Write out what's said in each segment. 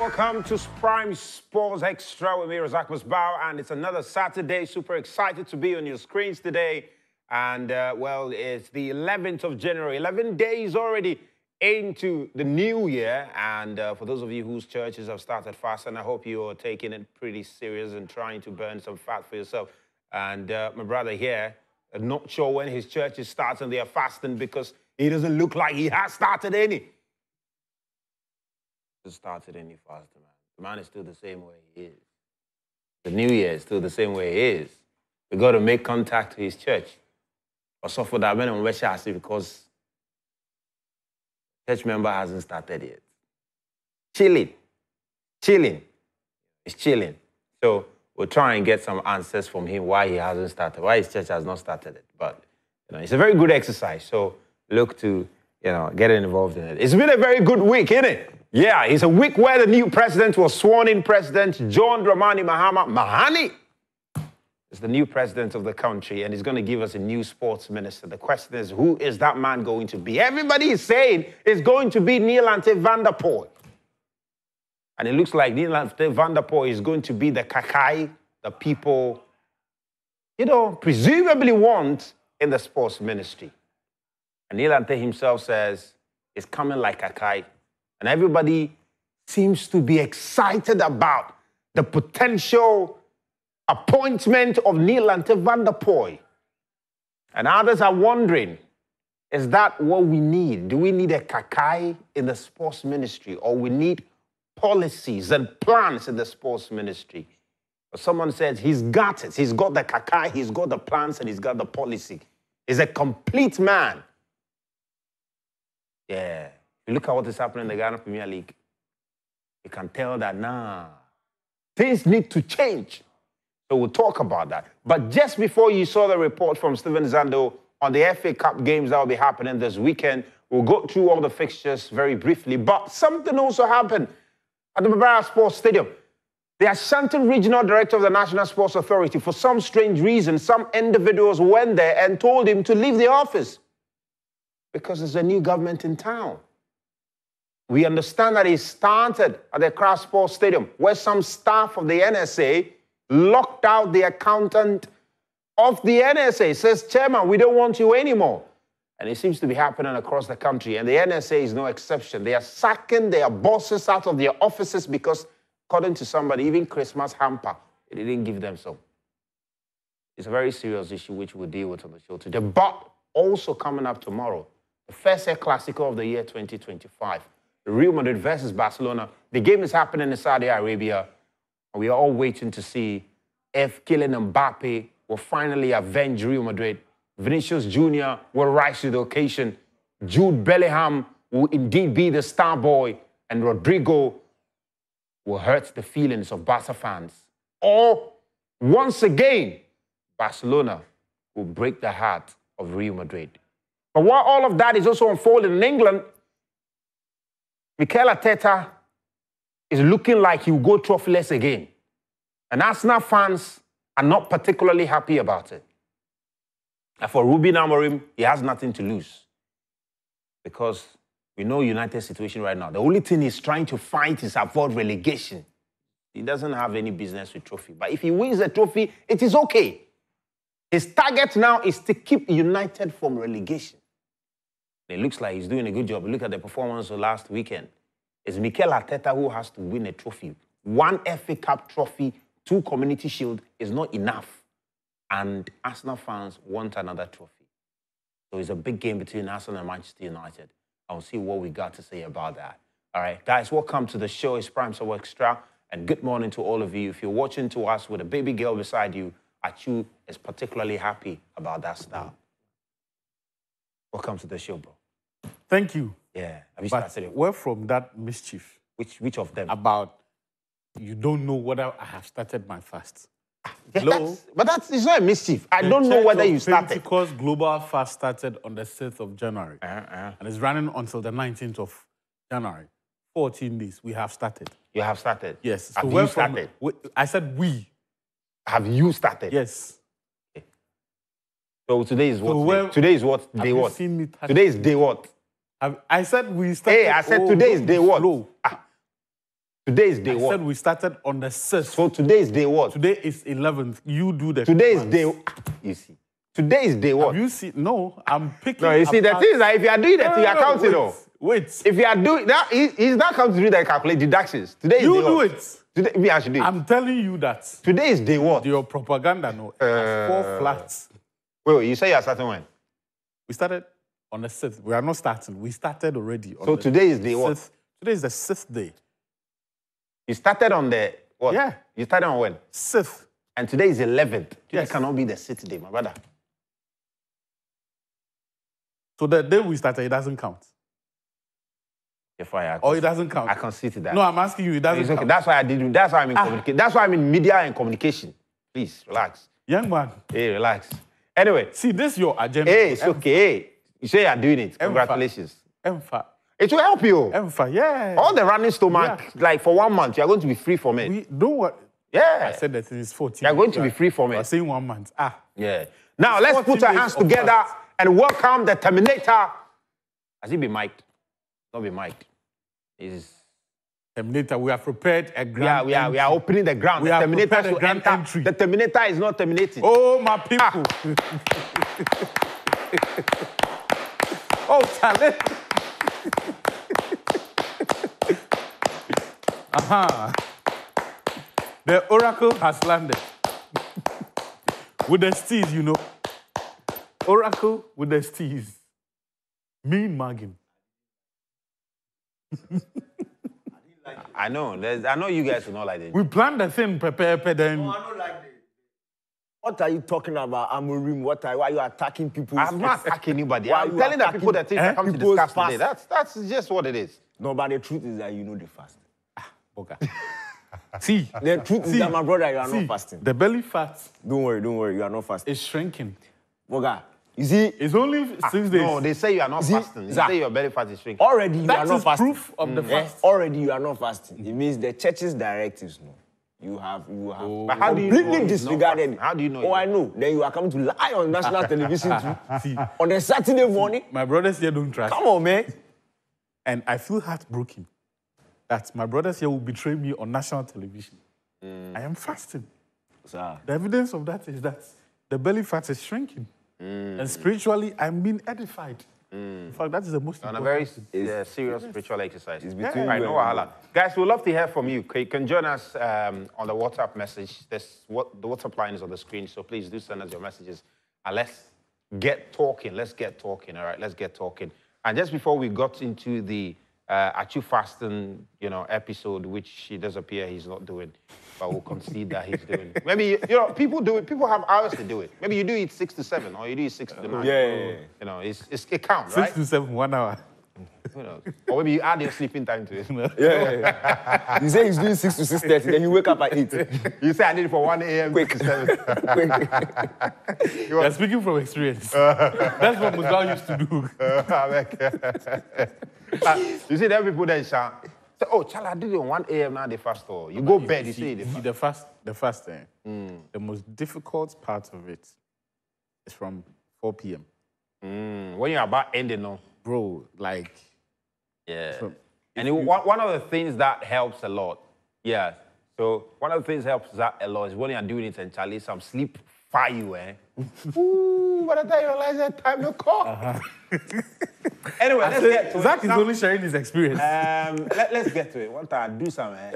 Welcome to Prime Sports Extra with me, Razak Musbao, and it's another Saturday. Super excited to be on your screens today. And, well, it's the 11th of January, 11 days already into the new year. And for those of you whose churches have started fast, and I hope you are taking it pretty serious and trying to burn some fat for yourself. And my brother here, not sure when his church is starting, they are fasting because he doesn't look like he has started any. Started any faster, man. The man is still the same way he is. The new year is still the same way he is. We got to make contact to his church. Or so for that, when because church member hasn't started yet. Chilling. He's chilling. So we'll try and get some answers from him why he hasn't started, why his church has not started it. But it's a very good exercise. So look to get involved in it. It's been a very good week, isn't it? Yeah, it's a week where the new president was sworn in. President John Dramani Mahama. Mahani is the new president of the country, and he's going to give us a new sports minister. The question is, who is that man going to be? Everybody is saying it's going to be Nielante van der Poel. And it looks like Nielante van der Poel is going to be the Kakai the people, presumably want in the sports ministry. And Nielante himself says it's coming like Kakai. And everybody seems to be excited about the potential appointment of Nielante van der Poel. And others are wondering, is that what we need? Do we need a Kakai in the sports ministry, or we need policies and plans in the sports ministry? But someone says he's got it. He's got the Kakai, he's got the plans, and he's got the policy. He's a complete man. Yeah. You look at what is happening in the Ghana Premier League, you can tell that, things need to change. So we'll talk about that. But just before you saw the report from Stephen Zando on the FA Cup games that will be happening this weekend, we'll go through all the fixtures very briefly. But something also happened at the Barbara Sports Stadium. The Ashanti Regional Director of the National Sports Authority, for some strange reason, some individuals went there and told him to leave the office because there's a new government in town. We understand that it started at the Accra Sports Stadium, where some staff of the NSA locked out the accountant of the NSA. Says, Chairman, we don't want you anymore. And it seems to be happening across the country, and the NSA is no exception. They are sacking their bosses out of their offices because, according to somebody, even Christmas hamper, they didn't give them some. It's a very serious issue which we'll deal with on the show today. But also coming up tomorrow, the first El Clasico of the year 2025. Real Madrid versus Barcelona. The game is happening in Saudi Arabia. And we are all waiting to see if Kylian Mbappe will finally avenge Real Madrid. Vinicius Jr. will rise to the occasion. Jude Bellingham will indeed be the star boy. And Rodrigo will hurt the feelings of Barca fans. Or, once again, Barcelona will break the heart of Real Madrid. But while all of that is also unfolding in England, Mikel Arteta is looking like he will go trophyless again. And Arsenal fans are not particularly happy about it. And for Ruben Amorim, he has nothing to lose. Because we know United's situation right now. The only thing he's trying to fight is avoid relegation. He doesn't have any business with trophy. But if he wins the trophy, it is okay. His target now is to keep United from relegation. It looks like he's doing a good job. Look at the performance of last weekend. It's Mikel Arteta who has to win a trophy. 1 FA Cup trophy, 2 Community Shield is not enough. And Arsenal fans want another trophy. So it's a big game between Arsenal and Manchester United. I'll see what we got to say about that. All right, guys, welcome to the show. It's Prime Sports Extra. And good morning to all of you. If you're watching to us with a baby girl beside you, Achu is particularly happy about that style. Welcome to the show, bro. Thank you. Yeah. Have you started it? Where from that mischief? Which of them? About you don't know whether I have started my fast. Yeah, it's not a mischief. I don't know whether you started. Pentecost Global Fast started on the 6th of January. And it's running until the 19th of January. 14 days. We have started. You have started? Yes. Have you started? I said we. Have you started? Yes. Okay. So today is what? Today is what? Day what? Today is day what? I said we started. Hey, I said today is day what? Today is day I what? said we started on the 6th. So today is day what? Today is 11th. You do the Today is months. day... You see. Today is day what? Have you seen? No, I'm picking. No, you see, the thing is that if you are doing that, you are counting though. Wait. If you are doing that, he's not come to do the calculate deductions. Today is You day do what? it. Today, me, I should do it. I'm telling you that. Today is day what? Your propaganda, no. It has 4 flats. Wait, you say you are starting when? We started on the 6th. We are not starting. We started already. So today is day what? Today is the 6th day. You started on the what? Yeah. You started on when? 6th. And today is 11th. Today Yes. cannot be the 6th day, my brother. So the day we started, it doesn't count. If I Or it doesn't count. I concede that. No, I'm asking you, it doesn't It's okay. count. That's why I did. That's why I'm in communication. That's why I'm in media and communication. Please relax. Young man. Hey, relax. Anyway, See, this is your agenda. hey, it's okay. Hey, you say you're doing it. Congratulations. Empha. It will help you. Empha, yeah. All the running stomach, like for 1 month, you're going to be free from it. We don't what. Yeah. I said that it is 14. You're going to be free from I it. was saying 1 month. Yeah. Now, It's let's 14 put our days hands of together fast. and welcome the Terminator. Has he been mic'd? Not been mic'd. He's... Terminator, we have prepared a grand We are opening the ground. We The have Terminator prepared a will grand enter. entry. The Terminator is not terminating. Oh, my people. Oh, talent. The oracle has landed. With the steez, you know. Oracle with the steez. Mean mugging. I know. I know you guys will not like it. We planned the thing, prepare, then. I don't like this. What are you talking about, Amorim? Why are you attacking people? I'm not attacking anybody. Why I'm you telling the attacking people that things that come to people's discuss today. fast? That's just what it is. No, but the truth is that you know the fast. Okay. See. The truth is that, my brother, you are not fasting. The belly fat Don't worry, you are not fasting. is shrinking. Boga, you see, It's only 6 days. No, they say you are not See, fasting. They Zach, say your belly fat is shrinking. already you That are not is fasting. proof of the fast. Already you are not fasting. It means the church's directives, no. You have But how do you know completely he's not disregarded. fasting? How do you know Oh, he's I know. Then you are coming to lie on national television too. See, On a Saturday morning. my brothers here don't trust. Come on, man. And I feel heartbroken that my brothers here will betray me on national television. I am fasting. Sir. The evidence of that is that the belly fat is shrinking. And spiritually, I'm being edified. In fact, that is the most On a important. very serious spiritual exercise. It's between I you know, and Wahala. Guys, we'd love to hear from you. You can join us on the WhatsApp message. The WhatsApp line is on the screen, so please do send us your messages. And let's get talking. Let's get talking, all right? Let's get talking. And just before we got into the Achu fasting, episode, which it does appear he's not doing, but we'll concede that he's doing. Maybe, people do it. People have hours to do it. Maybe you do it 6 to 7, or you do it 6 to 9. Yeah. It counts, right? 6 to 7, 1 hour. Who knows? Or maybe you add your sleeping time to it. Yeah. You say he's doing 6 to 6:30, then you wake up at 8. You say I need it for 1 a.m. Quick. to 7. You're speaking from experience. That's what Muzal used to do. You see, there are people that say, oh, Chala, I did it on 1 a.m. now they fast. Or you go bed, you say they fast. The fasting. The most difficult part of it is from 4 p.m. When you're about ending, no. Bro, like... Yeah. And one of the things that helps a lot, so one of the things helps that a lot is when you're doing it and Charlie, some sleep fire you, Ooh, by the time you realize that time to call. Anyway, let's get to Zach it. is only sharing his experience. Let's get to it. One time, do something.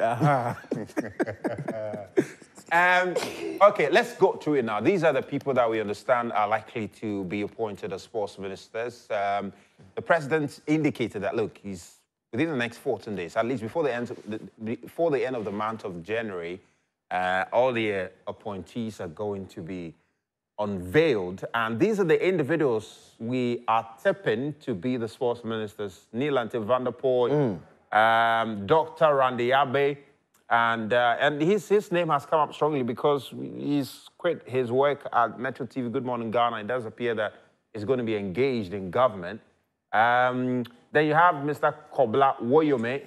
Okay, let's go through it now. These are the people that we understand are likely to be appointed as sports ministers. The president indicated that, look, he's within the next 14 days, at least before the end of the month of January, all the appointees are going to be unveiled. And these are the individuals we are tipping to be the sports ministers. Neil Van der Poel, Dr. Randy Abe, and his name has come up strongly because he's quit his work at Metro TV Good Morning Ghana. It does appear that he's going to be engaged in government. Then you have Mr. Kobla Woyome,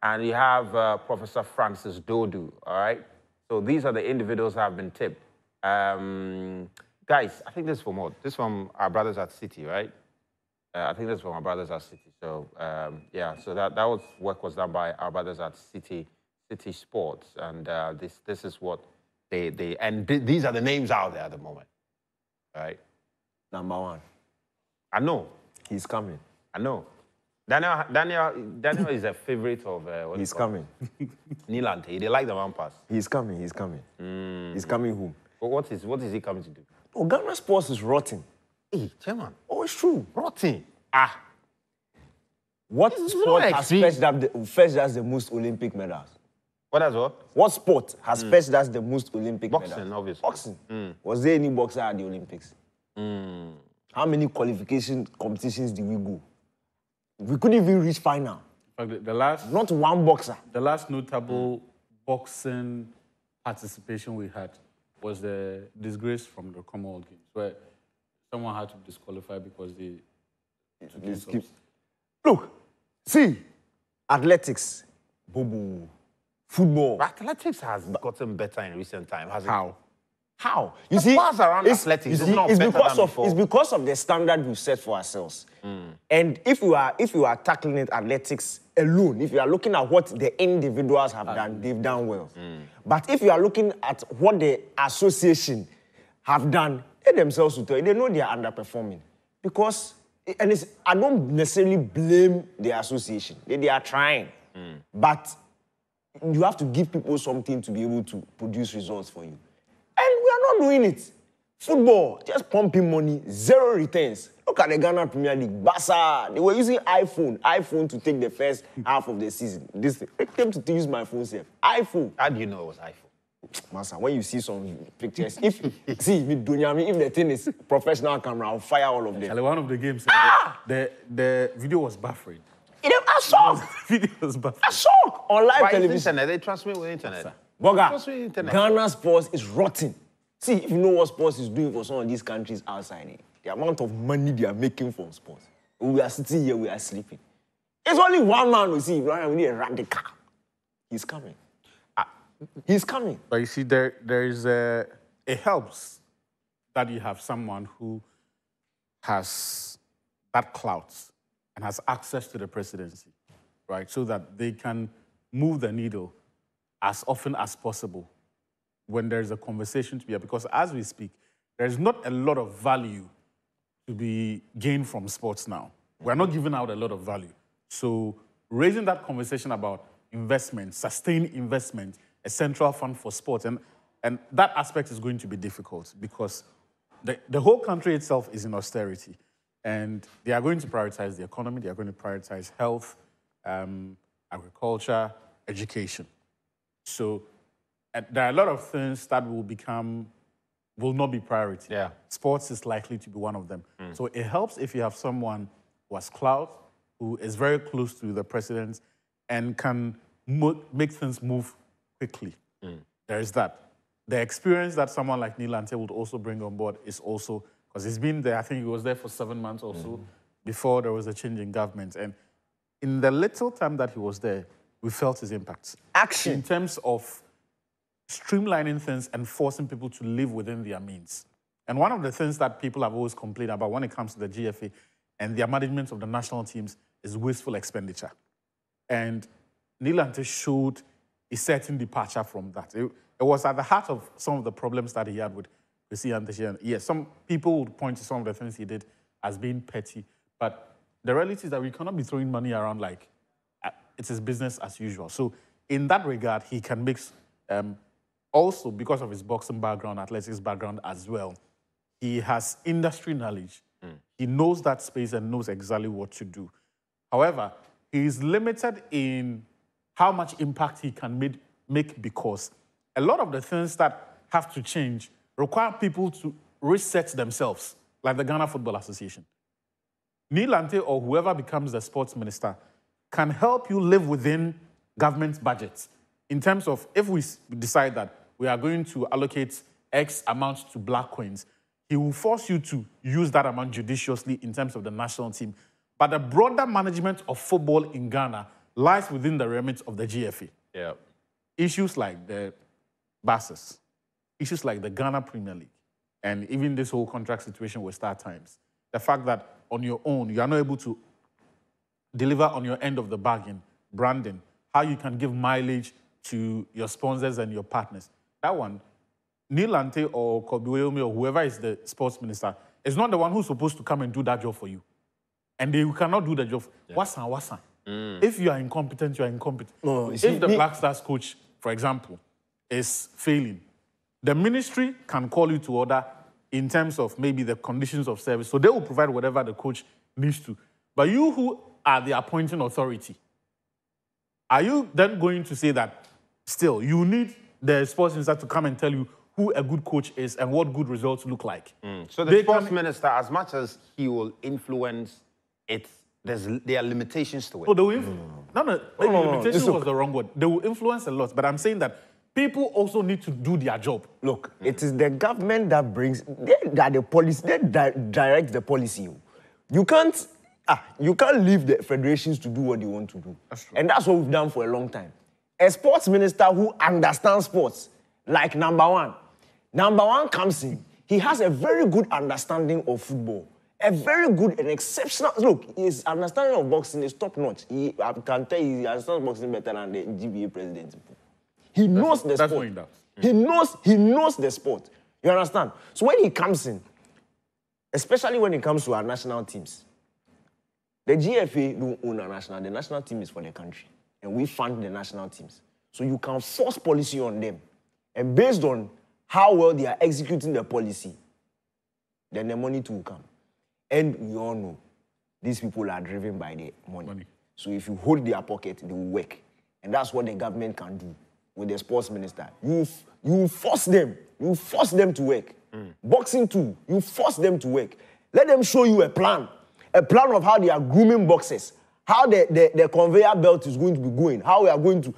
and you have Professor Francis Dodu, all right? So these are the individuals that have been tipped. Guys, I think this is from what? This is from our brothers at City, right? I think this is from our brothers at City. So, so that work was done by our brothers at City City Sports, and this is what these are the names out there at the moment, right? Number one. I know. He's coming. I know. Daniel is a favorite of. He's coming. Nilante. They like the man pass. He's coming. He's coming. He's coming home. But what is he coming to do? Oh, Ghana sports is rotten. Hey, chairman. Oh, it's true. Rotten. What It's sport not has extreme. fetched us the most Olympic medals? What as well? What sport has fetched us the most Olympic Boxing, medals? obviously. Boxing. Was there any boxer at the Olympics? How many qualification competitions did we go? We couldn't even reach final. The last, Not one boxer. the last notable boxing participation we had was the disgrace from the Commonwealth Games, where someone had to disqualify because they took Let's insults. Look, see, athletics, bobo, football. Athletics has gotten better in recent time, hasn't it? How? You The see, bars around athletics you is see, not it's better because than of before. it's because of the standard we set for ourselves. And if you are tackling it athletics alone, if you are looking at what the individuals have done, they've done well. But if you are looking at what the association have done, they themselves will tell you, they know they are underperforming. Because, and I don't necessarily blame the association. They are trying. But you have to give people something to be able to produce results for you. And we are not doing it. Football, just pumping money, zero returns. Look at the Ghana Premier League. Basa, they were using iPhone to take the first half of the season. They came to use my phone safe. iPhone. How do you know it was iPhone? Massa, when you see some pictures, if the thing is professional camera, I'll fire all of them. Actually, one of the games, the video was buffering. I saw. Video was buffering. I saw on live Why is television. internet? They transmit with internet. Boga, Transmit with internet. Ghana sports is rotten. See, if you know what sports is doing for some of these countries outside, the amount of money they are making from sports. We are sitting here, we are sleeping. It's only one man we see, we need a radical. He's coming. He's coming. But you see, it helps that you have someone who has that clout and has access to the presidency, right? So that they can move the needle as often as possible when there's a conversation to be had. Because as we speak, there's not a lot of value to be gained from sports now. We're not giving out a lot of value. So raising that conversation about investment, sustained investment, a central fund for sports, and that aspect is going to be difficult because the whole country itself is in austerity. And they are going to prioritize the economy, they are going to prioritize health, agriculture, education. So there are a lot of things that will not be priority. Yeah. Sports is likely to be one of them. So it helps if you have someone who has clout, who is very close to the president and can make things move quickly. There is that. The experience that someone like Nilante would also bring on board is also, because he's been there, I think he was there for 7 months or so before there was a change in government. And in the little time that he was there, we felt his impact. Action. In terms of streamlining things and forcing people to live within their means. And one of the things that people have always complained about when it comes to the GFA and their management of the national teams is wasteful expenditure. And Nilante showed a certain departure from that. It was at the heart of some of the problems that he had with Chrissy Anteshi. Yes, some people would point to some of the things he did as being petty, but the reality is that we cannot be throwing money around like it's his business as usual. So in that regard, he can mix, also because of his boxing background, athletics background as well, he has industry knowledge. He knows that space and knows exactly what to do. However, he is limited in how much impact he can make because a lot of the things that have to change require people to reset themselves, like the Ghana Football Association. Nilante or whoever becomes the sports minister can help you live within government budgets in terms of if we decide that we are going to allocate X amount to black coins, he will force you to use that amount judiciously in terms of the national team. But the broader management of football in Ghana lies within the remit of the GFA. Yeah. Issues like the buses, issues like the Ghana Premier League, and even this whole contract situation with Star Times. The fact that on your own, you are not able to deliver on your end of the bargain, branding, how you can give mileage to your sponsors and your partners. That one, Neil Ante or Kobe Wayome or whoever is the sports minister is not the one who's supposed to come and do that job for you. And they cannot do the job. What's If you are incompetent, you are incompetent. No, if the Black Stars coach, for example, is failing, the ministry can call you to order in terms of maybe the conditions of service. So they will provide whatever the coach needs to. But you who are the appointing authority, are you then going to say that still you need the sports minister to come and tell you who a good coach is and what good results look like? So the sports minister, as much as he will influence it, there are limitations to it. No, limitation was the wrong word. They will influence a lot, but I'm saying that people also need to do their job. Look, it is the government that brings, they direct the policy. You can't leave the federations to do what they want to do. That's true. And that's what we've done for a long time. A sports minister who understands sports, like number one comes in, he has a very good understanding of football. A very good and exceptional, look, his understanding of boxing is top notch. I can tell you, he understands boxing better than the GBA president. He knows the sport. What he does. He knows the sport. You understand? So when he comes in, especially when it comes to our national teams, the GFA don't own our national. The national team is for the country. And we fund the national teams. So you can force policy on them. And based on how well they are executing the policy, then the money too will come. And we all know, these people are driven by the money. So if you hold their pocket, they will work. And that's what the government can do with the sports minister. You force them. You force them to work. Boxing too, you force them to work. Let them show you a plan of how they are grooming boxers, how the conveyor belt is going to be going, how we are going to...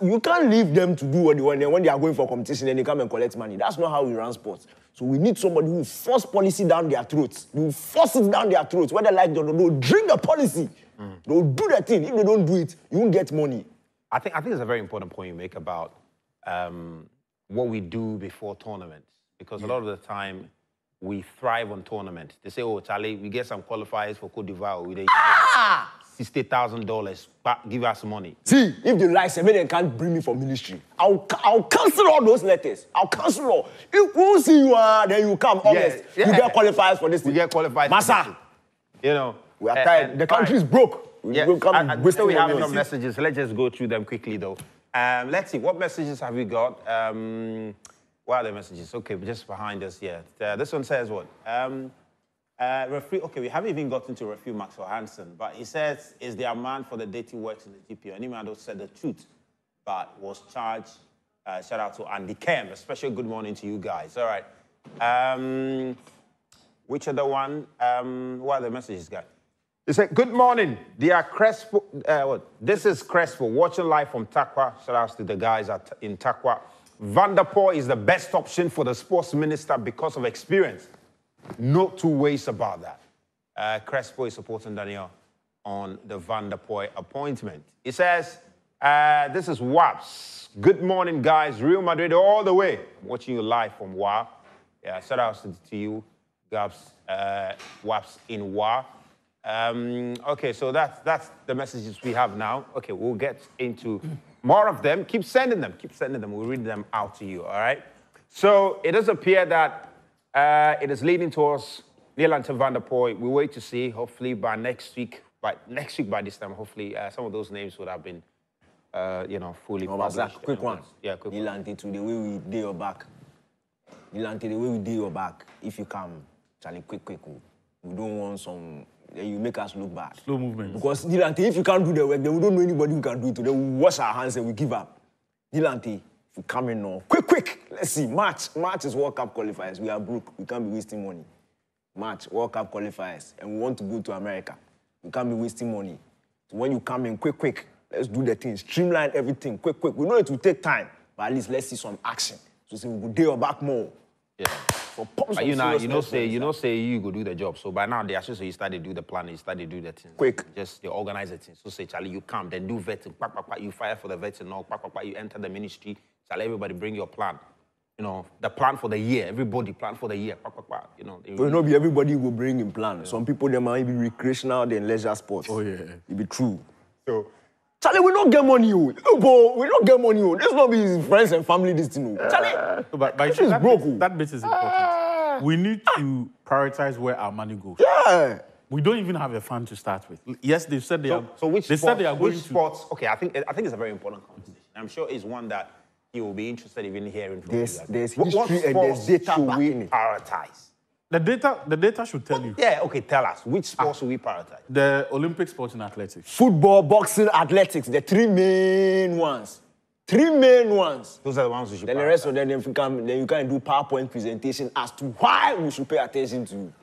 You can't leave them to do what they want. And when they are going for competition, then they come and collect money. That's not how we run sports. So we need somebody who force policy down their throats. You force it down their throats, whether like they don't drink the policy. They'll do the thing. If they don't do it, you won't get money. I think it's a very important point you make about what we do before tournaments. Because a lot of the time, we thrive on tournaments. They say, oh, Charlie, we get some qualifiers for Cote d'Ivoire. We $60,000, give us money. See, if the like they can't bring me for ministry, I'll cancel all those letters. I'll cancel all. If we'll see you then you come, August. You get qualifiers for this thing. We get qualified Massa. for this thing. You know. We are tired. The country is broke. Yeah, so we have some messages. Let's just go through them quickly, though. Let's see. What messages have we got? What are the messages? Okay, just behind us, yeah. This one says what? Referee, okay, we haven't even gotten to referee Maxwell Hansen, but he says, is there a man for the dirty works in the GPO? Any man who said the truth, but was charged. Shout out to Andy Kem. A special good morning to you guys. All right. Which other one? What are the messages, guys? They said, good morning, dear Crespo. This is Crespo, watching live from Takwa. Shout out to the guys in Takwa. Van der Poel is the best option for the sports minister because of experience. No two ways about that. Crespo is supporting Daniel on the Van der Poel appointment. He says, this is WAPS. Good morning, guys. Real Madrid all the way. I'm watching you live from WA. Yeah, shout out to you, Gabs, WAPS in WA. Okay, so that's the messages we have now. Okay, we'll get into more of them. Keep sending them. Keep sending them. We'll read them out to you, all right? So it does appear that it is leading towards Neil Ante Van der Poel. We wait to see. Hopefully by next week by this time, hopefully some of those names would have been, fully published. Quick one. Yeah, quick Neil Ante, to the way we do your back. Neil Ante, the way we do your back. If you come, Charlie, quick. We don't want some... You make us look bad. Slow movement. Because Neil Ante, if you can't do the work, then we don't know anybody who can do it. Then we wash our hands and we give up. Neil Ante, if you come in now, quick. Let's see. March is World Cup qualifiers. We are broke. We can't be wasting money. March, World Cup qualifiers. And we want to go to America. We can't be wasting money. So when you come in, quick. Let's do the things. Streamline everything. Quick. We know it will take time, but at least let's see some action. So say we go day or back more. Yeah. But you say you go do the job. So by now, they actually say you start to do the planning, you start to do the things. Quick. Just you organize the things. So say, Charlie, you come, then do vetting, you fire for the vetting, no, you enter the ministry, Charlie, everybody bring your plan. You know, the plan for the year, everybody plan for the year, you know. So not be everybody will bring in plan. Yeah. Some people, they might be recreational than leisure sports. Oh, yeah. It be true. So, Charlie, we don't get money, oh. Bro, we don't get money, oh. Let's not be his friends and family this thing, oh. Charlie, But this is broke, oh. that bit is important. We need to prioritize where our money goes. Yeah. We don't even have a fund to start with. Yes, they said they are. So which they sports, said they are going which to. sports? Okay, I think it's a very important conversation. I'm sure it's one that you will be interested in hearing from you guys. There's What history and there's sports data should we backing it. prioritize? The data should tell you. Yeah, okay, tell us. Which sports should we prioritize? The Olympic sports in athletics. Football, boxing, athletics, the three main ones. Three main ones. Those are the ones we should Then prioritize. the rest of them, then you can do PowerPoint presentation as to why we should pay attention to you.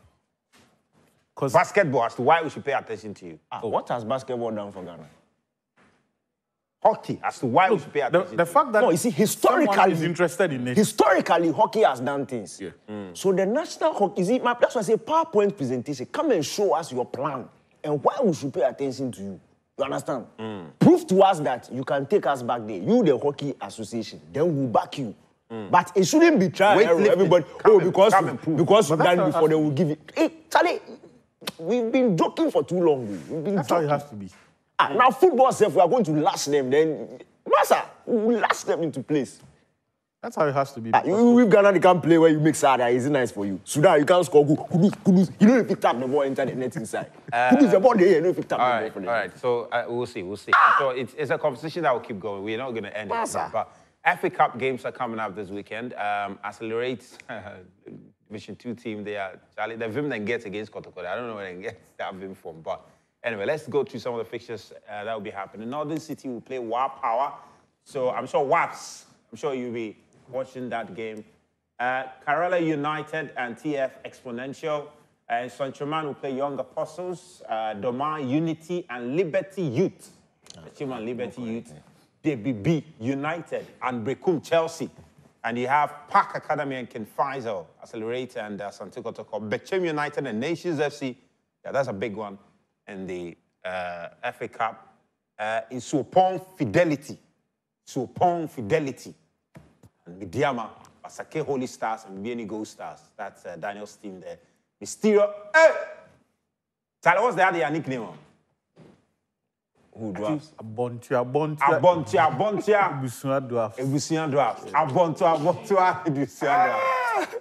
Because Basketball, as to why we should pay attention to you. What has basketball done for Ghana? Hockey, as to why we should pay attention the fact that No, you see, someone historically, is interested in it. historically, hockey has done things. Yeah. So the national hockey, that's why I say PowerPoint presentation. Come and show us your plan and why we should pay attention to you. You understand? Prove to us that you can take us back there. You, the hockey association, then we'll back you. But it shouldn't be trial and error. Weightlifting. Everybody, Come and prove. because you've But done that's it how before, it then we'll give it. Hey, Charlie, we've been joking for too long. We've been That's how it joking. has to be. Now football self, we are going to lash them. Then, Master, we'll lash them into place. That's how it has to be. With Ghana, they can't play where you make Sada. Is it nice for you? Sudan, you can't score. Kudus. You know if you tap the ball, enter the net inside. Kudus, the ball there. You know if you tap the ball for the All right. So we'll see. So it's a conversation that will keep going. We're not going to end it. But FA Cup games are coming up this weekend. Accelerate Division 2 team. They are Charlie. The vim then gets against Kotoko. I don't know where they get that vim from, but anyway, let's go through some of the fixtures that will be happening. Northern City will play WAP Power. So I'm sure WAPs. I'm sure you'll be watching that game. Kerala United and TF Exponential. And Sanchoman will play Young Apostles, Doma Unity and Liberty Youth. Sanchoman Liberty Youth. DBB United and Brekum Chelsea. And you have Park Academy and Ken Faisal, Accelerate and Santiago Toko. Bechem United and Nations FC. Yeah, that's a big one in the FA Cup. In Supong Fidelity. Supong Fidelity. And Midiama, Basake Holy Stars, and Bieni Gold Stars. That's Daniel's team there. Mysterio. Hey! Charlie, what's the other nickname? Who drafts? Abontia. Ebusian Drafts.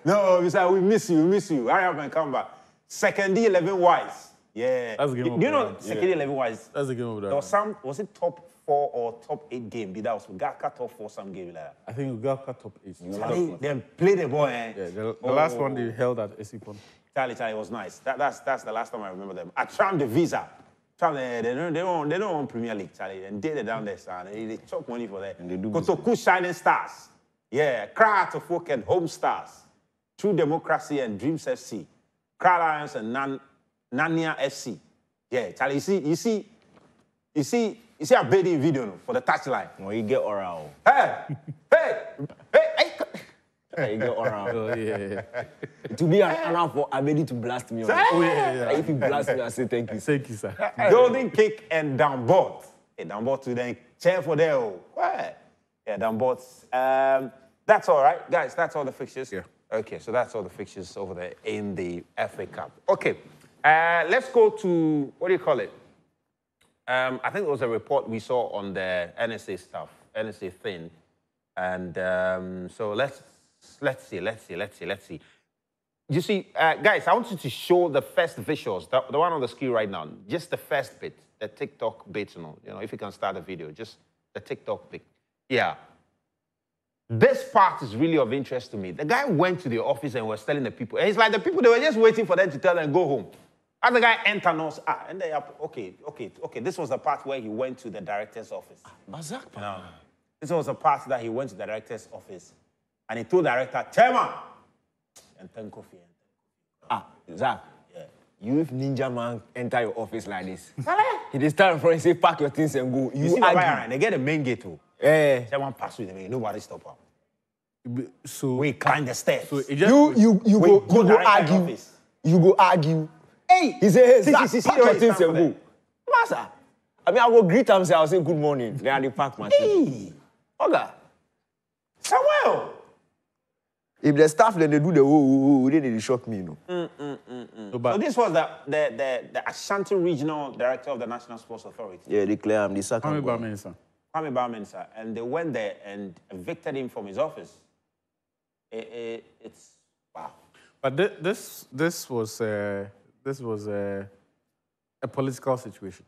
No, we miss you. Hurry up and come back. Second D 11 wise. Yeah. That's the game of You know, round. second D 11 wise. That's the game of the There was some, was it top 4 or top 8 game? That was Gaka top 4, some game like that. I think we got top 8. Then play the ball, eh? Yeah, the last one they held at Esipon. Charlie was nice. That's the last time I remember them. At Tram the Visa. Tram, they don't want Premier League, Charlie. And they down there, son. They chop money for that. And they do Kotoku Shining Stars. Yeah. Cry to Folk and Home Stars. True Democracy and Dreams FC. Cry Lions and Nania FC. Yeah, Charlie, you see a bathing video for the touchline. Well, you get oral. Hey! You get oral. Oh, yeah. To be an honor for Abedi to blast me. Oh, yeah. If you blast me, I say thank you. Thank you, sir. Golden Kick and downboard. Hey, downboard to then chair for there. What? Yeah, downboards. That's all right, guys. That's all the fixtures. Yeah. Okay, so that's all the fixtures over there in the FA Cup. Okay, let's go to, what do you call it? I think there was a report we saw on the NSA stuff, NSA thing. And so let's see. You see, guys, I want you to show the first visuals, the one on the screen right now, just the first bit, the TikTok bit, you know, if you can start the video, just the TikTok bit. Yeah. This part is really of interest to me. The guy went to the office and was telling the people, and it's like the people, they were just waiting for them to tell them go home. As the guy entered, and they are, okay. This was the part where he went to the director's office. No. This was the part that he went to the director's office. And he told the director, Chairman, and thank Kofi. Zach. Yeah. You if Ninja Man enter your office like this, he just stand in front and say, pack your things and go. You see Baba, they get the main gate too. Eh. Someone pass with the main, nobody stop him. So We climb the stairs. So it just You go direct argue. office. You go argue. Hey! He say, hey, Zach, see, pack the way your he things stand and for go. Master, I mean, I will greet him and say, I'll say good morning. Then I pack my things. Hey! Okay. Samuel! If the staff then they do the then they shock me, you know. So, but So this was the Ashanti Regional Director of the National Sports Authority. Yeah, they clear him. The second Kwame Bamensah. Kwame Bamensah, and they went there and evicted him from his office. It's wow. But this was a political situation,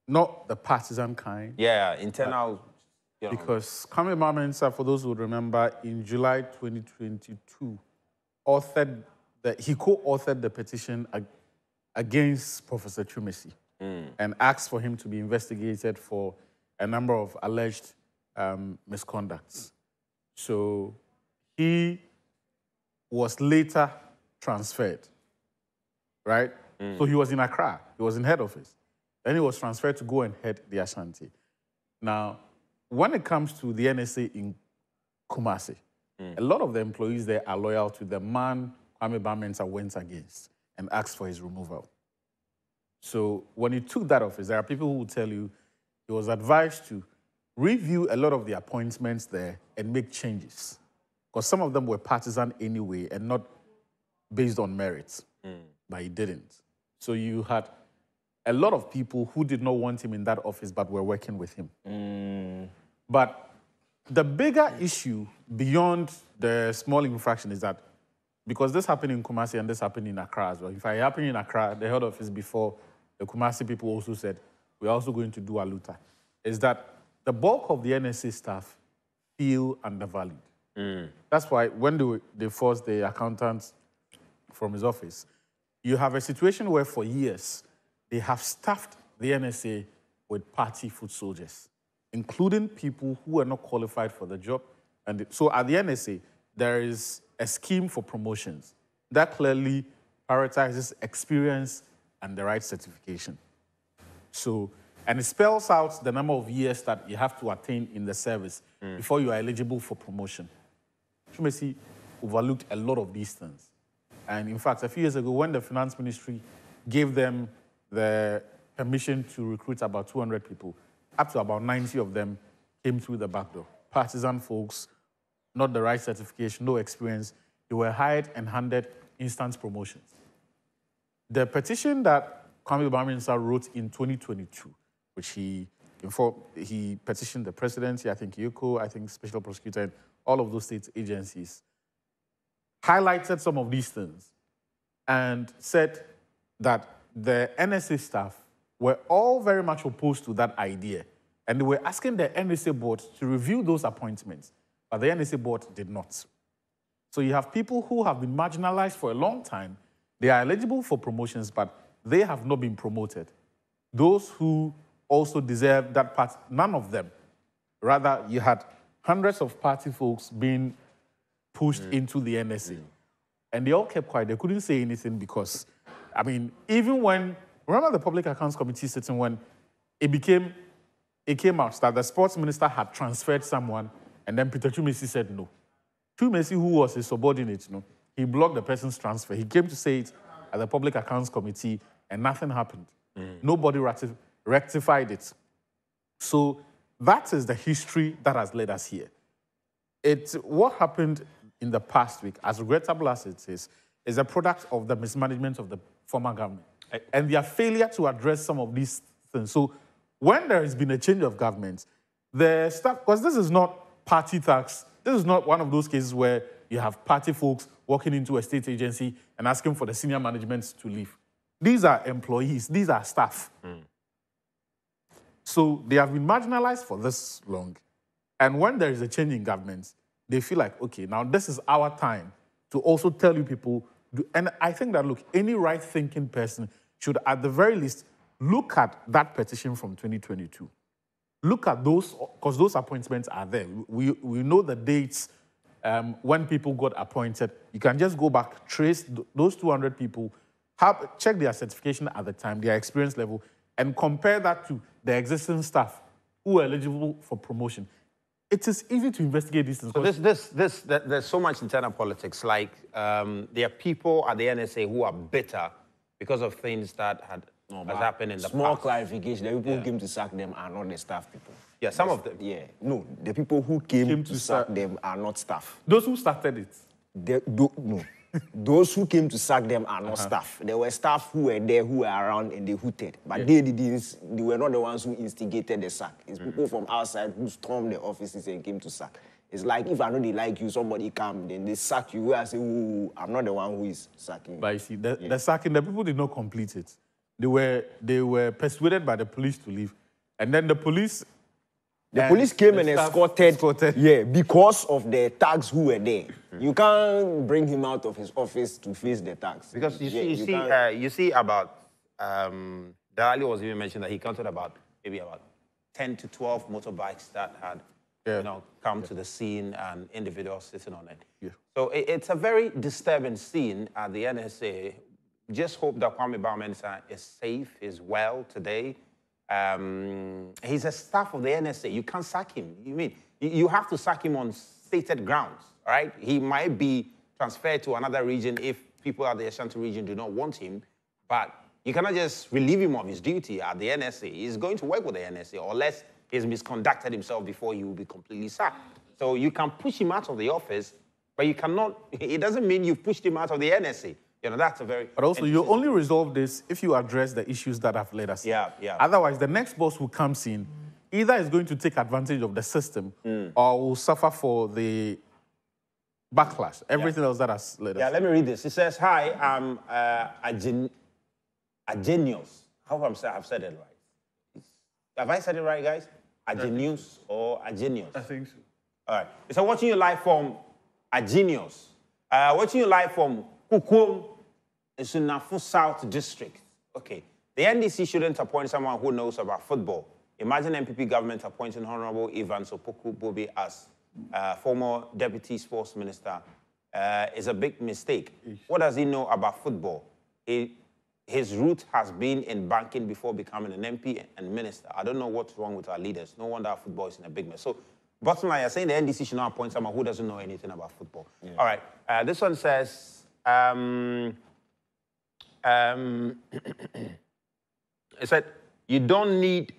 not the partisan kind. Yeah, internal. You know. Because Kwame Bamensah, for those who would remember, in July 2022, he co-authored the petition against Professor Chumesi and asked for him to be investigated for a number of alleged misconducts. So he was later transferred, right? So he was in Accra. He was in head office. Then he was transferred to go and head the Ashanti. Now, when it comes to the NSA in Kumasi, a lot of the employees there are loyal to the man Kwame Bamensah went against and asked for his removal. So when he took that office, there are people who will tell you he was advised to review a lot of the appointments there and make changes. Because some of them were partisan anyway and not based on merits. But he didn't. So you had a lot of people who did not want him in that office but were working with him. But the bigger issue beyond the small infraction is that because this happened in Kumasi and this happened in Accra as well. If it happened in Accra, the head office before, the Kumasi people also said, we're also going to do Aluta, is that the bulk of the NSA staff feel undervalued. That's why when they forced the accountant from his office, you have a situation where for years, they have staffed the NSA with party foot soldiers, including people who are not qualified for the job. And so at the NSA, there is a scheme for promotions that clearly prioritizes experience and the right certification. So, and it spells out the number of years that you have to attain in the service before you are eligible for promotion. Chumesi overlooked a lot of these things. And in fact, a few years ago, when the finance ministry gave them the permission to recruit about 200 people, up to about 90 of them came through the back door. Partisan folks, not the right certification, no experience. They were hired and handed instant promotions. The petition that Kwame Bamensah wrote in 2022, which he petitioned the presidency, I think Yoko, I think Special Prosecutor, and all of those state agencies, highlighted some of these things and said that the NSA staff were all very much opposed to that idea. And they were asking the NSA board to review those appointments, but the NSA board did not. So you have people who have been marginalized for a long time. They are eligible for promotions, but they have not been promoted. Those who also deserve that part, none of them. Rather, you had hundreds of party folks being pushed into the NSA. And they all kept quiet. They couldn't say anything because, I mean, even when, remember the Public Accounts Committee sitting when it came out that the sports minister had transferred someone, and then Peter Chumesi said no. Chumesi, who was his subordinate, he blocked the person's transfer. He came to say it at the Public Accounts Committee, and nothing happened. Nobody rectified it. So that is the history that has led us here. What happened in the past week, as regrettable as it is a product of the mismanagement of the former government and their failure to address some of these things. So when there has been a change of government, the staff, because this is not party tax, this is not one of those cases where you have party folks walking into a state agency and asking for the senior management to leave. These are employees, these are staff. So they have been marginalized for this long. And when there is a change in government, they feel like, okay, now this is our time to also tell you people. And I think that, look, any right-thinking person should at the very least look at that petition from 2022. Look at those, because those appointments are there. We know the dates when people got appointed. You can just go back, trace those 200 people, check their certification at the time, their experience level, and compare that to the existing staff who are eligible for promotion. It is easy to investigate these things. So there's so much internal politics. Like there are people at the NSA who are bitter because of things that has happened in the past. Small clarification: the people who came to sack them are not the staff people. Yeah, some of them. Yeah, no, the people who came to sack them are not staff. Those who started it. No, those who came to sack them are not staff. There were staff who were there, who were around, and they hooted. But they were not the ones who instigated the sack. It's people from outside who stormed the offices and came to sack. It's like if I know they like you, somebody come, then they sack you. Where I say, ooh, I'm not the one who is sacking. But you see, the sacking, the people did not complete it. They were persuaded by the police to leave. And then the police... The police came and escorted, yeah, because of the thugs who were there. You can't bring him out of his office to face the thugs. Because you see about, Dali was even mentioned that he counted maybe about 10 to 12 motorbikes that had, come to the scene and individuals sitting on it. Yeah. So it's a very disturbing scene at the NSA. Just hope that Kwame Bawumia is safe, is well today. He's a staff of the NSA. You can't sack him. You have to sack him on stated grounds, right? He might be transferred to another region if people at the Ashanti region do not want him, but you cannot just relieve him of his duty at the NSA. He's going to work with the NSA unless he's misconducted himself before he will be completely sacked. So you can push him out of the office, but you cannot, it doesn't mean you've pushed him out of the NSA. That's a very... But also, you only resolve this if you address the issues that have led us. Yeah. Otherwise, the next boss who comes in either is going to take advantage of the system or will suffer for the backlash, everything else that has led us. Yeah, let me read this. It says, hi, I'm Agenius. I hope I've said it right. Have I said it right, guys? Agenius or Agenius? I think so. All right. It's watching you live from Agenius. Watching you live from Kukum, Sunafu South District. Okay. The NDC shouldn't appoint someone who knows about football. Imagine MPP government appointing Honorable Evans Opoku Bobi as former Deputy Sports Minister. Is a big mistake. What does he know about football? His route has been in banking before becoming an MP and minister. I don't know what's wrong with our leaders. No wonder our football is in a big mess. So, bottom line, you're saying the NDC should not appoint someone who doesn't know anything about football. Yeah. All right. This one says... it said, you don't need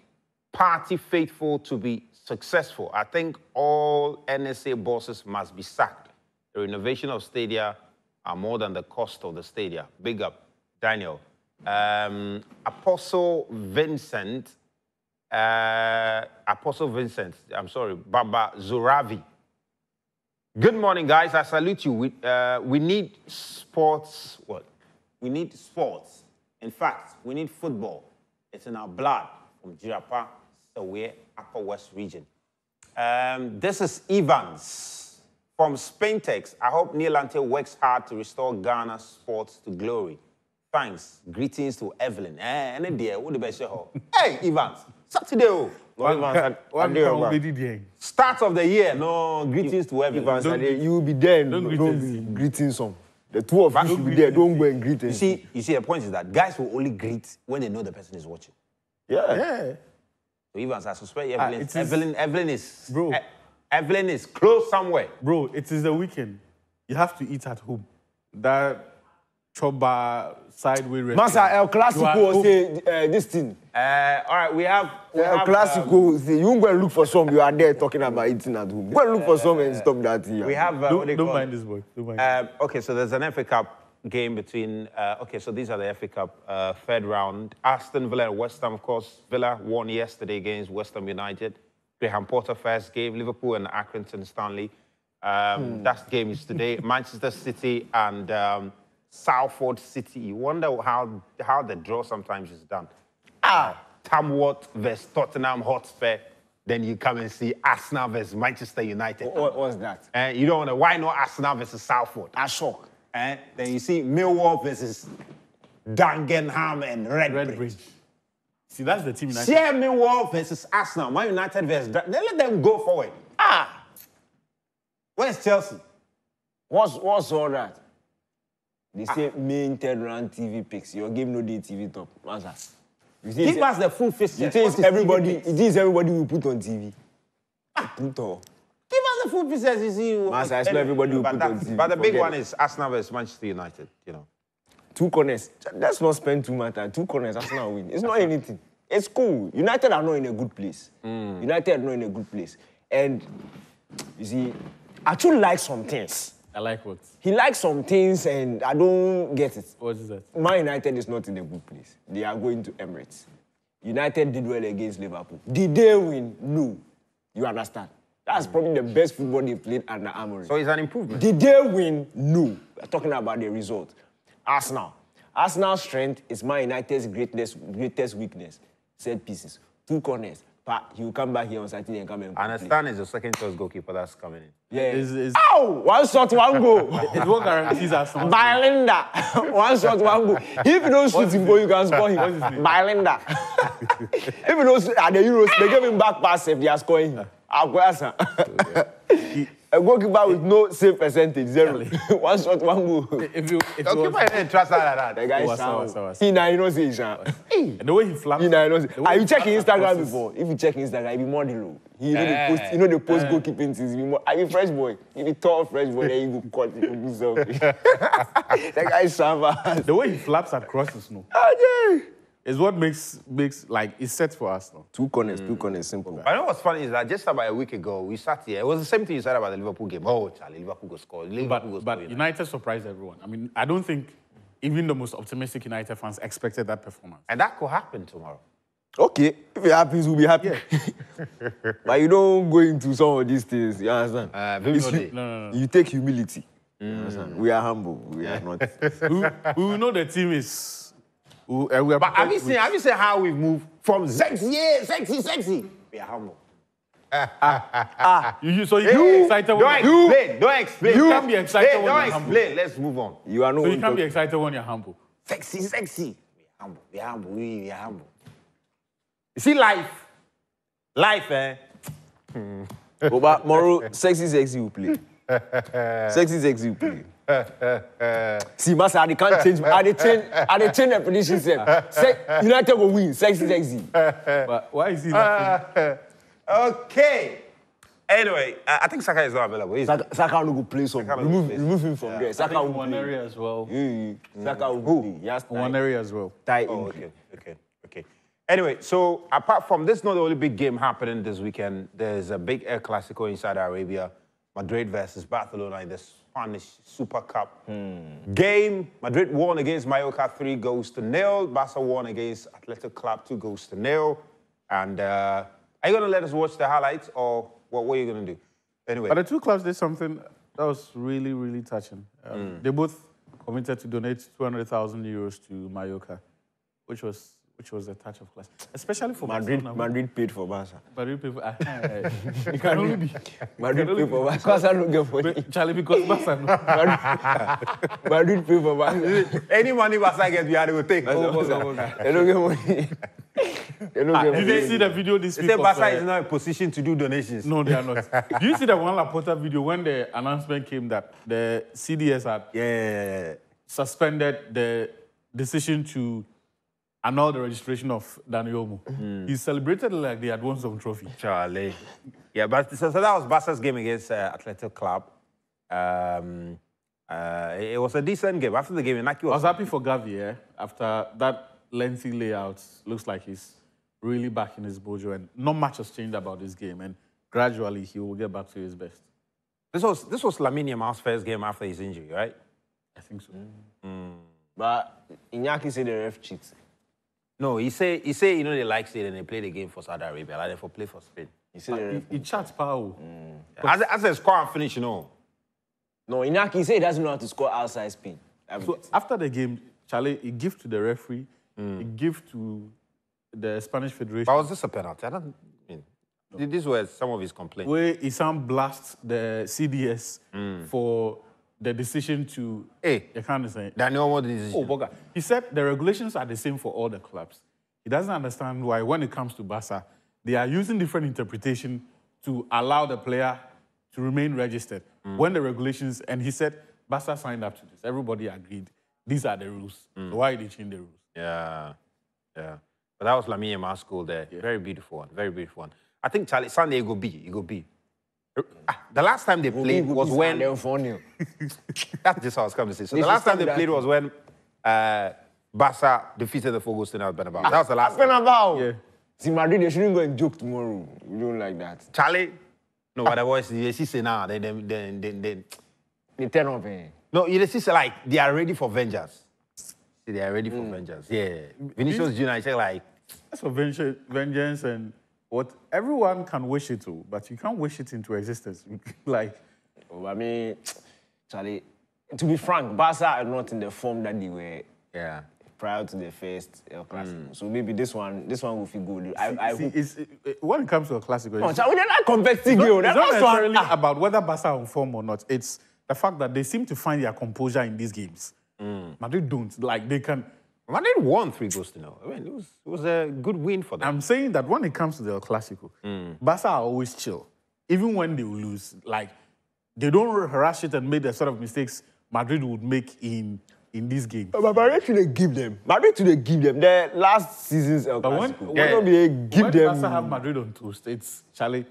party faithful to be successful. I think all NSA bosses must be sacked. The renovation of stadia are more than the cost of the stadia. Big up, Daniel. Apostle Vincent, Baba Zoravi. Good morning, guys. I salute you. We need sports. What? We need sports. In fact, we need football. It's in our blood from Jirapa, Sawe, Upper West region. This is Evans from Spaintex. I hope Nielante works hard to restore Ghana sports to glory. Thanks. Greetings to Evelyn. Hey, Evans. Saturday. Start of the year, no greetings to everyone. You will be there and don't be greeting some. The two of you should be there, don't go and greet them. You see, the point is that guys will only greet when they know the person is watching. Yeah. So even as I suspect Evelyn is... Bro. Evelyn is close somewhere. Bro, it is the weekend. You have to eat at home. That choba sideways... Masa, El Clasico say this thing. All right, we have El Clasico, you won't go and look for some. You are there talking about eating at home. Go and look for some and stop that here. We have... don't mind this boy. Don't mind. Okay, so there's an FA Cup game between... okay, so these are the FA Cup third round. Aston Villa and West Ham, of course. Villa won yesterday against West Ham United. Graham Potter first game. Liverpool and Accrington Stanley. That game is today. Manchester City and Salford City. You wonder how the draw sometimes is done. Tamworth versus Tottenham Hotspur. Then you come and see Arsenal versus Manchester United. What's that? You don't want to. Why not Arsenal versus Salford? Ashok. Then you see Millwall versus Dagenham and Redbridge. See, that's the team. Share Millwall versus Arsenal. Man United versus... Then let them go forward. Where's Chelsea? What's all that? They say main third round TV picks. Your game no day TV top. What's that? Give us the full fixture. It is everybody will put on TV. Put on. Give us the full fixture. You see. Master, I swear everybody will put on TV. But the big one is Arsenal versus Manchester United. You know. 2 corners. Let's not spend too much time. 2 corners, Arsenal win. It's not anything. It's cool. United are not in a good place. United are not in a good place. And you see, I actually like some things I like what? He likes some things and I don't get it. What is that? Man United is not in a good place. They are going to Emirates. United did well against Liverpool. Did they win? No. You understand? That's probably the best football they played under Amorim. So it's an improvement. Did they win? No. We're talking about the result. Arsenal. Arsenal's strength is Man United's greatest weakness. Set pieces. 2 corners. But he will come back here on Saturday and come and I understand it's the second choice goalkeeper that's coming in. Yeah. Ow! 1 shot, 1 goal. It's what guarantees Arsenal. Bylinda. 1 shot, 1 goal. If you don't shoot him goal, you can score him. Bylinda. If you don't shoot at the Euros, they give him back pass if they are scoring him. A goalkeeper with no save percentage, 0. 1 shot, 1 goal. If you Goalkeeper didn't trust that like that. The guy is was. He now, you know, say, and the way he flaps. you know, are you checking Instagram before? If you check Instagram, he be more low. He know the post goalkeeping things. Are you fresh boy? If you tall fresh boy, then you go cut it do something. That guy is savage. The way he flaps at crosses, no. Is what makes like it's set for us now. 2 corners, simple. I know what's funny is that just about a week ago, we sat here. It was the same thing you said about the Liverpool game. Oh, Charlie, Liverpool go score. But United surprised everyone. I mean, I don't think even the most optimistic United fans expected that performance. And that could happen tomorrow. Okay, if it happens, we'll be happy. Yeah. But you don't go into some of these things, you understand? No. You take humility. You understand? We are humble. We are not. we know the team is... But have you seen how we've moved from sexy? We are humble. So you can't be excited Don't explain. You can't be excited when you're humble. Explain. Let's move on. You are not. So you can't be excited when you're humble. Sexy. We are humble. We are humble. You see life, eh? But Moro, sexy will play. Sexy will play. See, Master, I can't change. I change the prediction. United will win. Sexy. But why is he laughing? Okay. Anyway, I think Saka is not available. Saka will go play some. Remove him from there. Saka will one area as well. Saka will play. Yes, one area as well. Okay. Anyway, so apart from this, not the only big game happening this weekend. There's a big El Clasico in Saudi Arabia. Madrid versus Barcelona in the Spanish Super Cup game. Madrid won against Mallorca 3-0. Barca won against Athletic Club 2-0. And are you going to let us watch the highlights or what are you going to do? Anyway. But the 2 clubs did something that was really, really touching. They both committed to donate 200,000 euros to Mallorca, which was a touch of class, especially for Barcelona. Madrid paid for Barca. Madrid paid for. It can only be. Madrid paid for Barca. Barca don't get money. Charlie, because Barca. Madrid paid for Barca. Any money Barca gets, we are going to take. They don't get money. Did they see the video this week? They say Barca is not in position to do donations. No, they are not. Do you see the one Laporta video when the announcement came that the CDS had suspended the decision to annul the registration of Dani Olmo? He celebrated like they had won some trophy. Charlie. Yeah, but so that was Barca's game against Athletic Club. It was a decent game. After the game, Inaki was... I was happy for Gavi, yeah? After that lengthy layout, looks like he's really back in his mojo and not much has changed about this game and gradually he will get back to his best. This was Lamine Yamal's first game after his injury, right? I think so. But Iñaki said the ref cheats. No, he say you know they like it and they play the game for Saudi Arabia, like they for play for Spain. He said he chats power. As a score and finish, you know. No, Iñaki said he doesn't know how to score outside Spain. So after the game, Charlie, he gives to the referee, he gives to the Spanish Federation. But was this a penalty? I don't mean. These were some of his complaints. Where Isam blasts the CDS for the decision to... Hey, you can't say that no more decision. Oh, he said the regulations are the same for all the clubs. He doesn't understand why, when it comes to Barca, they are using different interpretation to allow the player to remain registered. When the regulations... And he said, Barca signed up to this. Everybody agreed. These are the rules. So why did they change the rules? Yeah. But that was Lamine Yamal's goal there. Yeah. Very beautiful one. Very beautiful one. I think Charlie Sunday it go be. The last time they played was when... That's just how I was coming to say. So the last time they played was when Barca defeated the Fogos in Bernabeu. That was the last time. Bernabeu? Yeah. See, Madrid, they shouldn't go and joke tomorrow. We don't like that. Charlie? No, but the boys, they say now, then They turn off. Eh? No, you see, like, they are ready for vengeance. They are ready for vengeance. Yeah. Vinicius Jr., I say, like... That's for vengeance and what everyone can wish it to, but you can't wish it into existence. Like... Oh, I mean, Charlie, to be frank, Barca are not in the form that they were prior to the first El Clasico. So maybe this one will feel good. When it comes to a Clasico... No, Charlie, they're not competitive. It's not necessarily about whether Barca are on form or not. It's the fact that they seem to find their composure in these games. Madrid don't. Like, they can... Madrid won 3-0. I mean, it was a good win for them. I'm saying that when it comes to the El Clasico, Barca are always chill. Even when they lose, like, they don't rush it and make the sort of mistakes Madrid would make in this game. But Madrid should give them. The last season's El Clasico. When Barca have Madrid on toast, it's Charlie.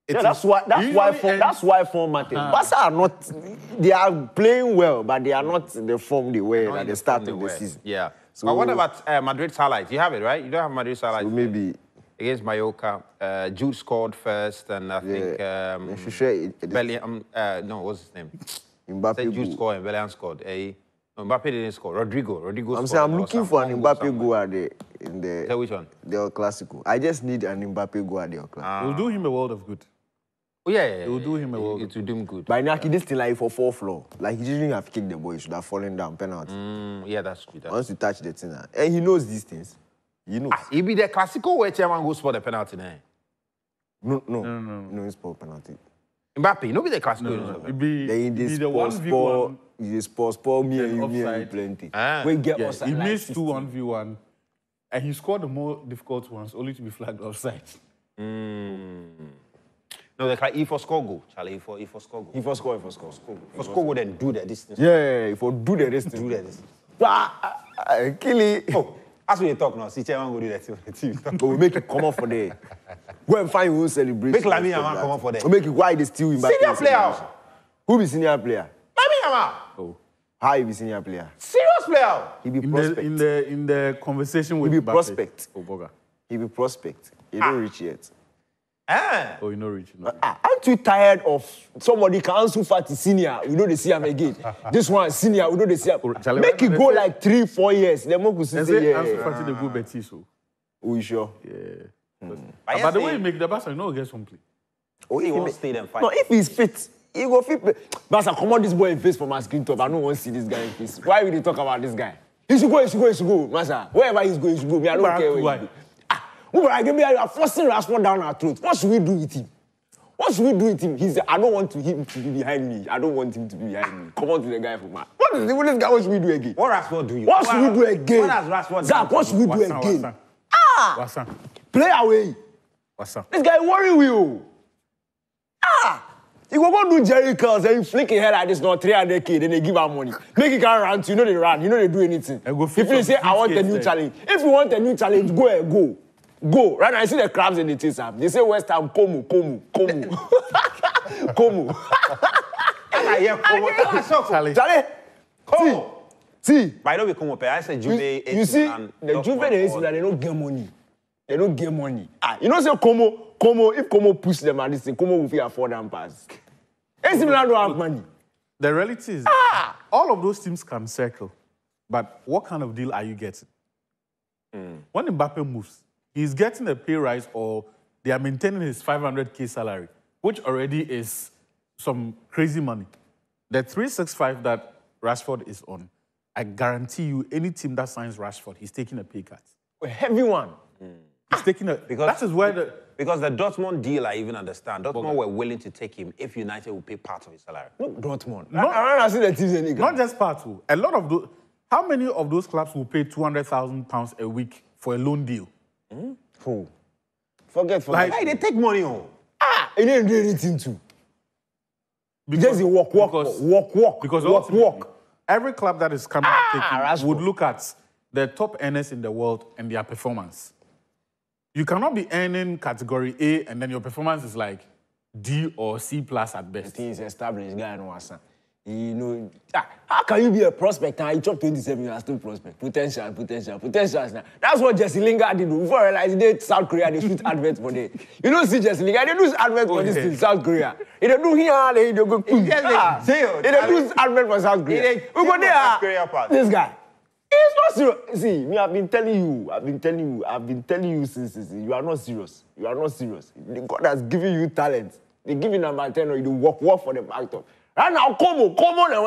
That's why form matters. Barca are not. They are playing well, but they are not the form they were at the start of the season. Yeah. So, but what about Madrid's highlights? You have it, right? You don't have Madrid's highlights. So maybe against Mallorca, Jude scored first, and I think Bellingham. No, what's his name? Mbappe. Jude scored and Bellingham scored. No, Mbappe didn't score. Rodrigo I'm saying I'm looking for an Mbappe goal in the. So which one? The El Clasico. I just need an Mbappe goal at the El Clasico. We'll do him a world of good. Oh, yeah. It will do him a world. It will do him good. But Naki, this thing like for 4th floor. Like he didn't have kicked the ball, he should have fallen down penalty. Yeah, that's good. Once you touch the thing, and he knows these things. You know. It be the Clasico where chairman goes for the penalty now. No, it's for penalty. Mbappe, no be the Clasico. No. It be the 1v1. It's sport, me and you plenty. We get offside. He missed 2 1v1, and he scored the more difficult ones, only to be flagged offside. No, he for score goal, Charlie. He for score goal. He for score goal, then do the distance. Yeah, for do the distance. Do the distance. Kill it. Oh, as we talk now, see chairman go do that. But we make it come up for there. Go and find your own celebration. Make Lamine Yamal come up for there. We make it why they steal him back. Senior player. Who be senior player? Lamine Yamal. Oh. How he be senior player? Serious player. He be prospect. In the conversation with he be prospect. Oboga. He be prospect. He don't reach yet. Oh, you know rich. No. Aren't you tired of somebody can answer for the senior? We know they see him again. This one senior, we know they see him. Make it go like 3-4 years. Then we could say answer for the good Betis. Oh, you sure? Yeah. But the way you make the Barca, you know, get some play. Oh, he won't stay there and fight. No, if he's fit, he go fit. Barca, come on, this boy in face from my screen top. I don't want to see this guy in face. Why will they talk about this guy? He should go. Master, wherever he's going, he should go. Me, I don't care where he go. You are forcing Rashford down our throat. What should we do with him? I don't want him to be behind me. Come on to the guy from man. What should we do again? What Rashford do you? What should we do again? What has Rashford Zach, what should we do again? What's Play away. This guy worrying you. You go do Jerry Curls and you flick your head like this, not 300K, then they give out money. Make it can run, you know they run, you know they do anything. If you say, I want a new challenge. If you want a new challenge, go. Go. Right now, I see the crabs in the teeth. They say West Ham, Como. Charlie. Como. See. But I don't be Como. I said Juve. You see, the Juve, they don't get money. They don't get money. You know, say Como, if Como push them at this thing, Como will afford them pass. AC Milan don't have money. The reality is, all of those teams can circle. But what kind of deal are you getting? When Mbappe moves, he's getting a pay rise or they are maintaining his 500K salary, which already is some crazy money. The 365 that Rashford is on, I guarantee you, any team that signs Rashford, he's taking a pay cut. A heavy one. He's taking a... Because the Dortmund deal, I even understand. Dortmund were willing to take him if United would pay part of his salary. No, Dortmund. I see the teams in not just part two. A lot of those... How many of those clubs will pay £200,000 a week for a loan deal? Who? Forget. Like, hey, they take money on. They didn't do anything too. Because they walk. Because every club that is coming to take would look at the top earners in the world and their performance. You cannot be earning category A and then your performance is like D or C plus at best. The thing is established, guy no answer. You know, how can you be a prospect and you chop 27, you are still prospect? Potential. That's what Jesse Lingard did. Before I realized he did South Korea, they shoot adverts for them. You don't see Jesse Lingard, they do adverts for this in South Korea. They do here, they go, they do adverts for South Korea. We go there, this guy. He's not serious. See, me, I've been telling you since you are not serious. You are not serious. God has given you talent. They give you number 10 or you do work for the back top. Right now, come on and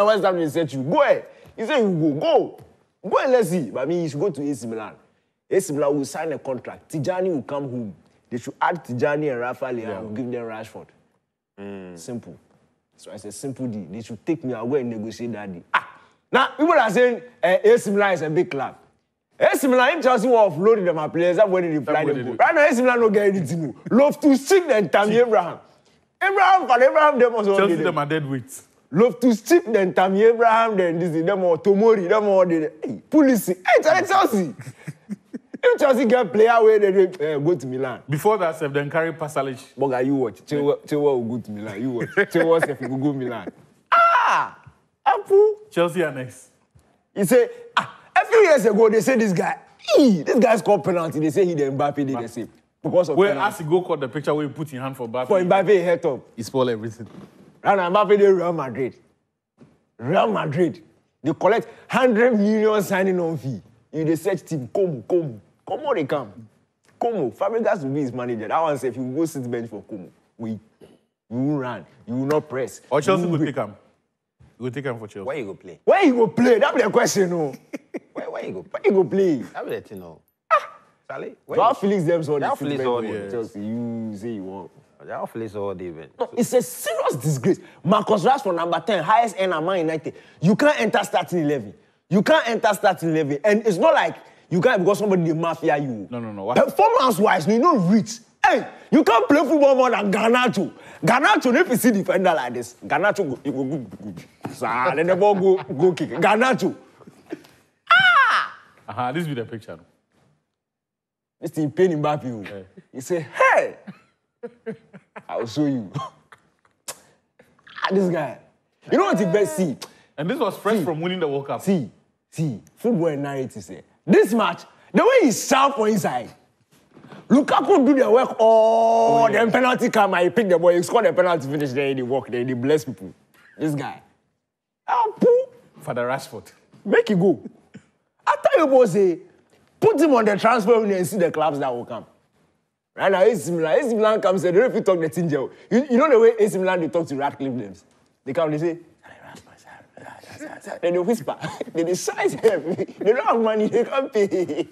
West Ham, they said you. Go ahead. He said you go. Go and let's see. But I mean, you should go to AC Milan. AC Milan will sign a contract. Tijani will come home. They should add Tijani and Rafael and will give them Rashford. Simple. So I said, simple deal. They should take me away and negotiate that deal. Now, people are saying AC Milan is a big club. AC Milan, if Chelsea will offload them, players, that's when they fly them. Right now, AC Milan don't get anything. Love to stick them, Tammy Abraham. Abraham, them also. Chelsea, them are dead weight. Love to stick them, Tammy Abraham, then this, them all, Tomori, them all, police. Hey, Chelsea. If Chelsea get player where they go to Milan. Before that, then carry Pasalic. Boga, you watch. Chewa will go to Milan. You watch. Chewa if you go Milan. Chelsea are next. He said, a few years ago, they said this guy scored penalty. They say he the Mbappe did the same. Because of where as he go caught the picture where he put his hand for Mbappe. For Mbappe, he head up. He spoiled everything. Right now, Mbappe did Real Madrid. Real Madrid. They collect 100 million signing on fee. You the search team, Como they come. Como, Fabregas will be his manager. That one say if you go sit bench for Como, you will run, you will not press. Or Chelsea will take him. You will take him for Chelsea. Where you go play? Where you go play? That be the question, no. Where you go? Where you go play? That be the thing, no. Charlie, Joao Felix them so Joao Felix all day. Chelsea, you say you want. Joao Felix all day, man. No, it's a serious disgrace. Marcus Rashford, number 10, highest earner Man United. You can't enter starting 11. And it's not like you can't because somebody the mafia you. No. Performance-wise, you don't reach. Hey, you can't play football more than Garnacho. Garnacho, if you see defender like this, Garnacho you go good. Then the ball go kick. Garnacho. This be the picture. This thing pain Mbappe. Yeah. He say, hey, I'll show you. This guy. You know what the best see? And this was fresh from winning the World Cup. See, football narrative say. This match, the way he shout for inside, Lukaku do the work, then penalty come, I pick the ball, he score the penalty, finish there, he walk there, he bless people. This guy. For the Rashford. Make it go. After you both say, put him on the transfer window and see the clubs that will come. Right now, AC Milan comes and they don't talk the thing. You know the way AC Milan they talk to Radcliffe names. They come, they say, then they whisper, then they size them. They don't have money, they can't pay.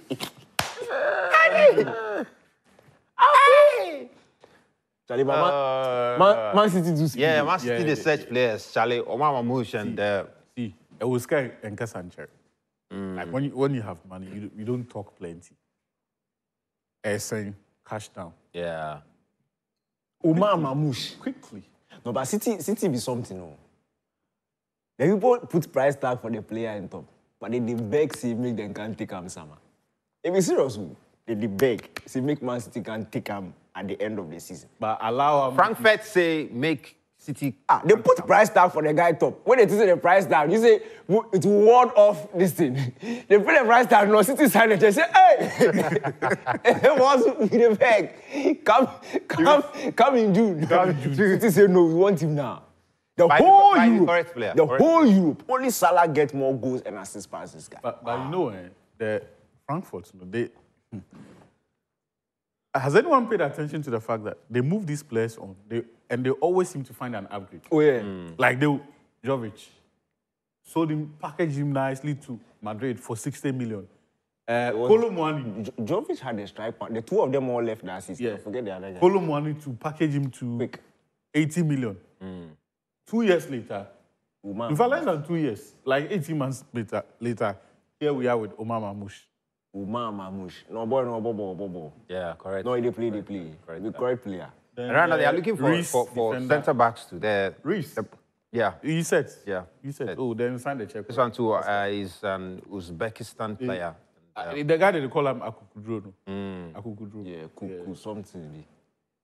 Charlie, Man City do speak. Yeah, Man City they search players. Charlie, Omar Mamouche and see, it was Sky and Kasancher. Like when you have money, you don't talk plenty. Saying cash down. Yeah. Omar Mamouche. Quickly. No, but City be something, no. The people put price tag for the player in top, but they beg see make them can't take him summer. If it's serious, they beg see make Man City can take him at the end of the season. But allow him. Frankfurt say make City. They put price tag for the guy top. When they say the price tag, you say it will ward off this thing. They put the price tag, no City sign it. They say, hey, what's the beg? Come in June. City say no, we want him now. The whole Europe, only Salah gets more goals and assists past this guy. But you know, the Frankfurt, has anyone paid attention to the fact that they move these players on, and they always seem to find an upgrade? Oh, yeah. Like Jovic sold him, packaged him nicely to Madrid for 60 million. Kolo Muani. Jovic had a striker. The two of them all left that season. Yeah. Forget the other guy. Kolo Muani to package him to 80 million. 2 years later, in fact, less than 2 years, like 18 months later, here we are with Omar Mamouche. No boy. Yeah, correct. No, they play. Correct player. Right now, they are looking for centre backs to their Reece. Yeah. You said. Yeah. You said. Oh, then sign the check. This one too is an Uzbekistan player. The guy they call him Akukudro. Akukudro. Yeah, Kuku something.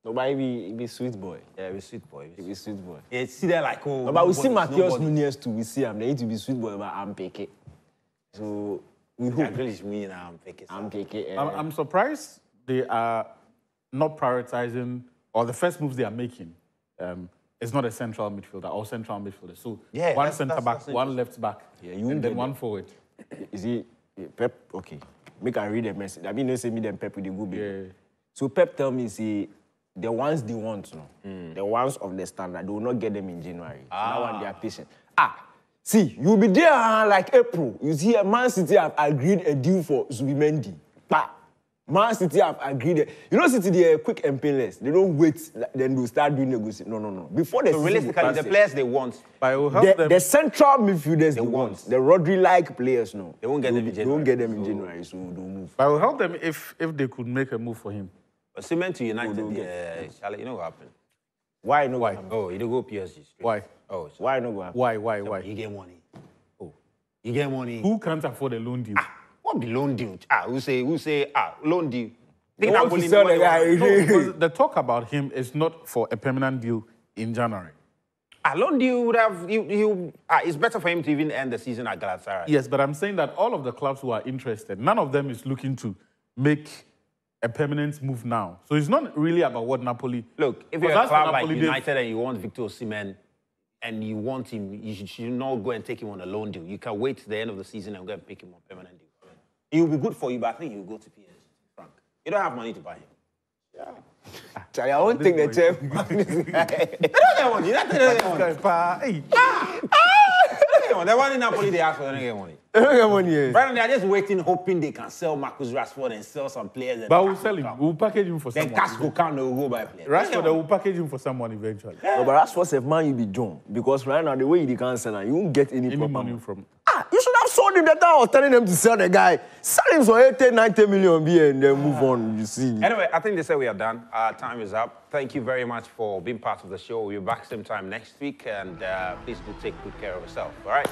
No, but he be sweet boy. Yeah, we sweet boy. He be sweet boy. Yeah, see there like, oh. No, but we see Matthias Nunez too. We see him. They need to be sweet boy, but I'm picky. So we hope. English me now, I'm picky. I'm picky. I'm surprised they are not prioritizing, or the first moves they are making is not a central midfielder or central midfielder. So yeah, one centre back, one left back, Yeah, you and then get one it. forward. Is he Pep? Okay. Make I read the message. I mean, they say me them Pep with the good baby. Yeah. So Pep tell me, see, the ones they want, no, the ones of the standard, they will not get them in January. So that one they are patient. See, you'll be there like April. You see, Man City have agreed a deal for Zubimendi. Man City have agreed. You know, City, they are quick and painless. They don't wait, then they'll start doing negotiation. No. Before the So realistically, the players they want, But it will help them. the central midfielders they want. The Rodri-like players, no. They won't get them in They won't January. get them in January, so they'll move. But it will help them if they could make a move for him. but Cement to United, don't yeah, Charlie, you know what happened? Why no? Why? Oh, you don't go PSG straight. Why? Oh, so Why no go happen? Why? you get money. Oh, you get money. Who can't afford a loan deal? What be loan deal? Who say, loan deal? They Think want Napoli to sell the money guy. want- No, because the talk about him is not for a permanent deal in January. Loan deal would have, it's better for him to even end the season at Galatasaray. Yes, but I'm saying that all of the clubs who are interested, none of them is looking to make a permanent move now. So it's not really about what Napoli... Look, if Because you're a that's what club like Napoli did. United and you want Victor Osimhen and you want him, you should not go and take him on a loan deal. You can wait to the end of the season and go and pick him on a permanent deal. It will be good for you, but I think he'll go to PSG. Frank, you don't have money to buy him. Charlie, I won't take the chair. They don't get money. United don't get money. Hey, The one in Napoli, they ask for, they don't get money. They don't get money. Yeah. Right now, they're just waiting, hoping they can sell Marcus Rashford and sell some players. And but we'll sell him. We'll package him for then someone. cash go count, they will go buy players. Rashford, they will package him for someone eventually. No, but that's what man you be done. Because right now, the way you can't sell him, you won't get any Any proper money from... You should have sold him that time. I was telling them to sell the guy. Sell him for 80, 90 million B and then move on, you see. Anyway, I think they say we are done. Our time is up. Thank you very much for being part of the show. We'll be back same time next week. And please do take good care of yourself, all right?